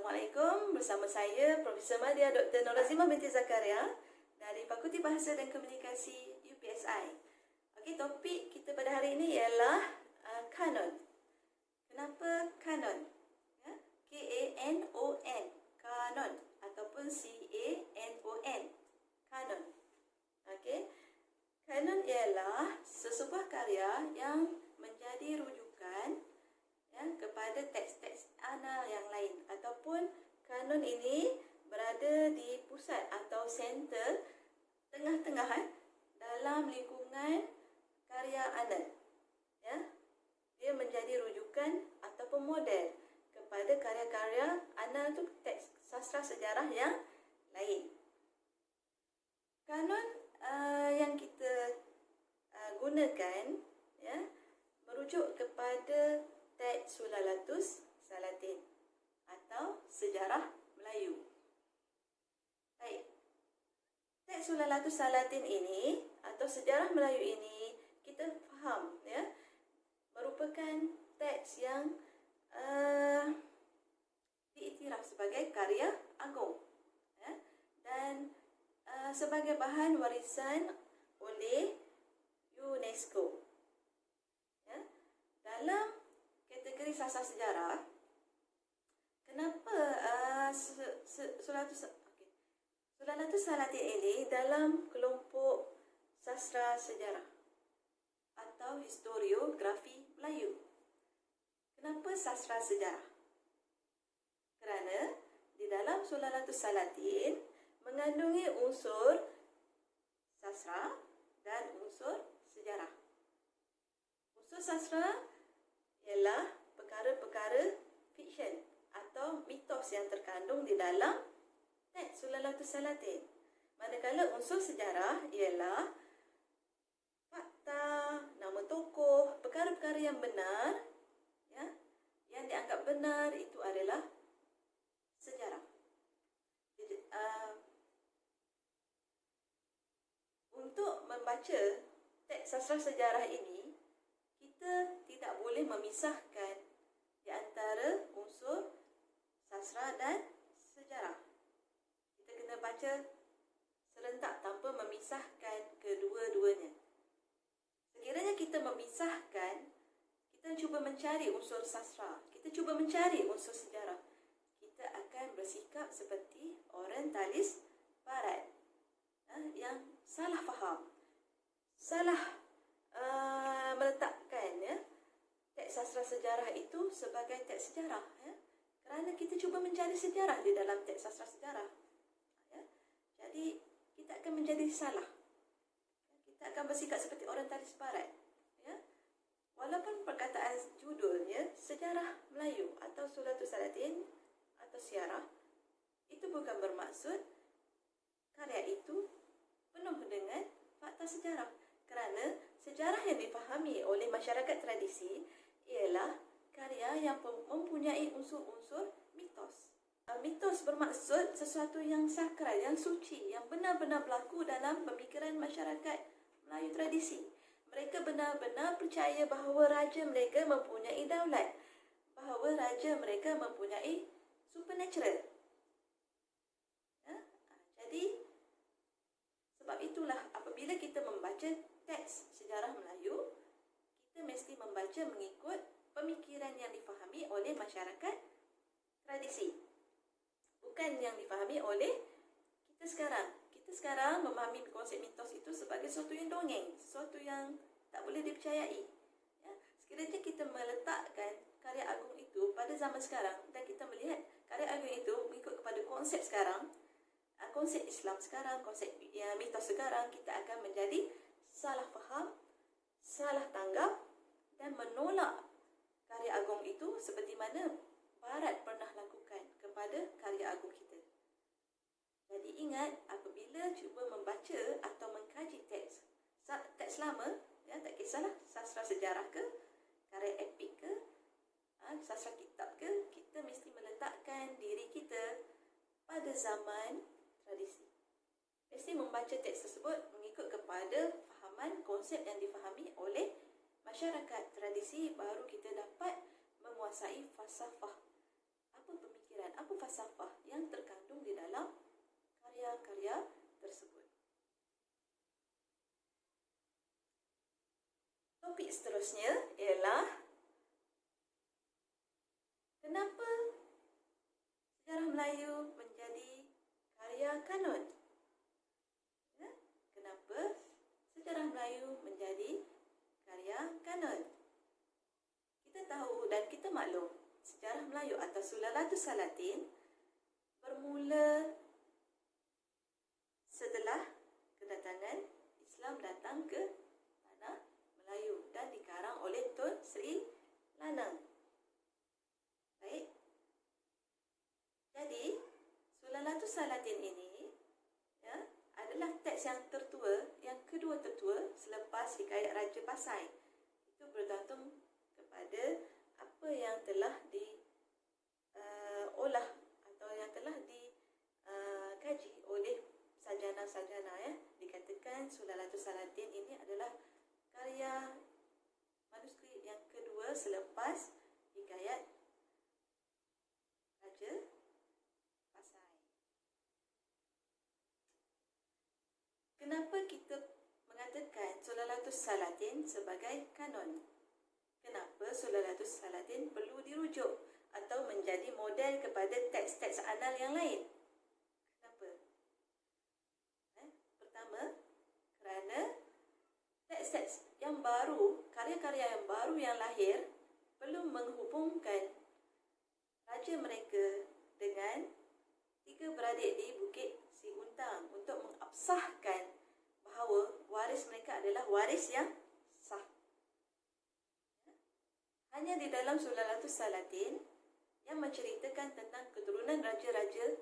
Assalamualaikum, bersama saya Profesor Madia Dr. Norazimah binti Zakaria dari Fakulti Bahasa dan Komunikasi UPSI. Okey, topik kita pada hari ini ialah kanon. Kenapa kanon? Ya? K-A-N-O-N, kanon ataupun C-A-N-O-N, kanon. Okey, kanon ialah sesebuah karya yang menjadi rujukan kepada teks-teks anal yang lain, ataupun kanon ini berada di pusat atau center tengah-tengah dalam lingkungan karya anal. Dia menjadi rujukan ataupun model kepada karya-karya anal tu teks sastra sejarah yang lain. Kanon yang kita gunakan merujuk kepada teks Sulalatus Salatin atau sejarah Melayu. Baik. Teks Sulalatus Salatin ini atau sejarah Melayu ini kita faham merupakan teks yang diiktiraf sebagai karya agung dan sebagai bahan warisan oleh UNESCO. Dalam kategori sastra sejarah, kenapa Sulalatus Salatin ini dalam kelompok sastra sejarah atau historiografi Melayu? Kenapa sastra sejarah? Kerana di dalam Sulalatus Salatin mengandungi unsur sastra dan unsur sejarah. Unsur sastra ialah perkara-perkara fiksyen atau mitos yang terkandung di dalam teks Sulalatus Salatin. Manakala unsur sejarah ialah fakta, nama tokoh, perkara-perkara yang benar, yang dianggap benar itu adalah sejarah. Untuk membaca teks sastra sejarah ini, kita tidak boleh memisahkan di antara unsur sastra dan sejarah. Kita kena baca serentak tanpa memisahkan kedua-duanya. Sekiranya kita memisahkan, kita cuba mencari unsur sastra, kita cuba mencari unsur sejarah, kita akan bersikap seperti orientalis barat yang salah faham, salah meletakkan teks sastra sejarah itu sebagai teks sejarah kerana kita cuba mencari sejarah di dalam teks sastra sejarah. Jadi kita akan menjadi salah, kita akan bersikap seperti orientalis barat. Walaupun perkataan judulnya sejarah Melayu atau Sulalatus Salatin atau siarah, itu bukan bermaksud karya itu penuh dengan fakta sejarah. Kerana sejarah yang difahami oleh masyarakat tradisi ialah karya yang mempunyai unsur-unsur mitos. Mitos bermaksud sesuatu yang sakral, yang suci, yang benar-benar berlaku dalam pemikiran masyarakat Melayu tradisi. Mereka benar-benar percaya bahawa raja mereka mempunyai daulat, bahawa raja mereka mempunyai supernatural. Jadi, sebab itulah apabila kita membaca teks sejarah Melayu, kita mesti membaca mengikut pemikiran yang difahami oleh masyarakat tradisi, bukan yang difahami oleh kita sekarang. Kita sekarang memahami konsep mitos itu sebagai sesuatu yang dongeng, sesuatu yang tak boleh dipercayai. Sekiranya kita meletakkan karya agung itu pada zaman sekarang dan kita melihat karya agung itu mengikut kepada konsep sekarang, konsep Islam sekarang, konsep mitos sekarang, kita akan menjadi salah faham, salah tanggap dan menolak karya agung itu seperti mana Barat pernah lakukan kepada karya agung kita. Jadi ingat, apabila cuba membaca atau mengkaji teks lama, tak kisahlah sastra sejarah ke, karya epik ke, sastra kitab ke, kita mesti meletakkan diri kita pada zaman tradisi. Mesti membaca teks tersebut mengikut kepada fahaman konsep yang difahami oleh masyarakat tradisi, baru kita dapat menguasai falsafah apa pemikiran, apa falsafah yang terkandung di dalam karya-karya tersebut. Topik seterusnya ialah kenapa sejarah Melayu menjadi karya kanon? Ya? Kenapa sejarah Melayu menjadi karya kanon? Kita tahu dan kita maklum, sejarah Melayu atau Sulalatus Salatin bermula setelah kedatangan Islam datang ke tanah Melayu dan dikarang oleh Tun Sri Lanang. Baik. Jadi, Sulalatus Salatin ini ya, adalah teks yang tertua, yang kedua tertua selepas Hikayat Raja Pasai. Itu bergantung kepada apa yang telah diolah atau yang telah dikaji oleh sarjana-sarjana ya. Dikatakan Sulalatus Salatin ini adalah karya manuskrip yang kedua selepas Hikayat Raja Pasai. Kenapa kita mengatakan Sulalatus Salatin sebagai kanon? Kenapa Sulalatus Salatin perlu dirujuk atau menjadi model kepada teks-teks annal yang lain? Kenapa? Pertama, kerana teks-teks yang baru, karya-karya yang baru yang lahir perlu menghubungkan raja mereka dengan tiga beradik di Bukit Siguntang untuk mengabsahkan bahawa waris mereka adalah waris yang sah. Hanya di dalam Sulalatus Salatin yang menceritakan tentang keturunan raja-raja